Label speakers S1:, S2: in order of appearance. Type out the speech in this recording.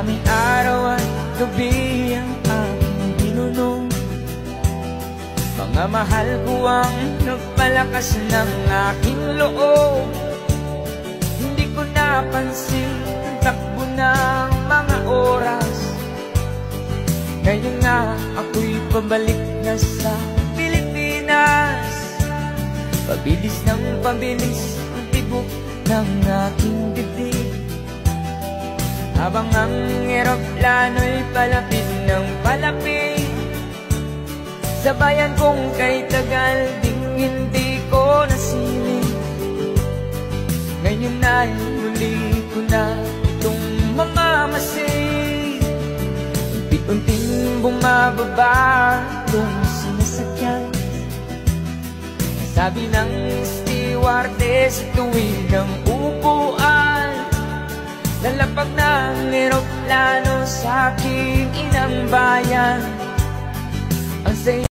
S1: Aming araw at gabi ang aking binunong. Mga mahal ko ang nagpalakas ng aking loob. Hindi ko napansin ang takbo ng mga oras. Ngayon nga ako'y pabalik na sa Pilipinas. Pabilis ng pabilis ang tibok ng aking dibdib, habang ang eroplano'y palapit ng palapit sa bayan kong kay tagal ding hindi ko nasilip. Ngayon ay muli ko na itong mamamasid. Unti-unting bumababa itong sinasakyan. Sabi ng stewardess tuwing ng upuan, lalapag ng eroplano sa aking inang bayan. Ang saya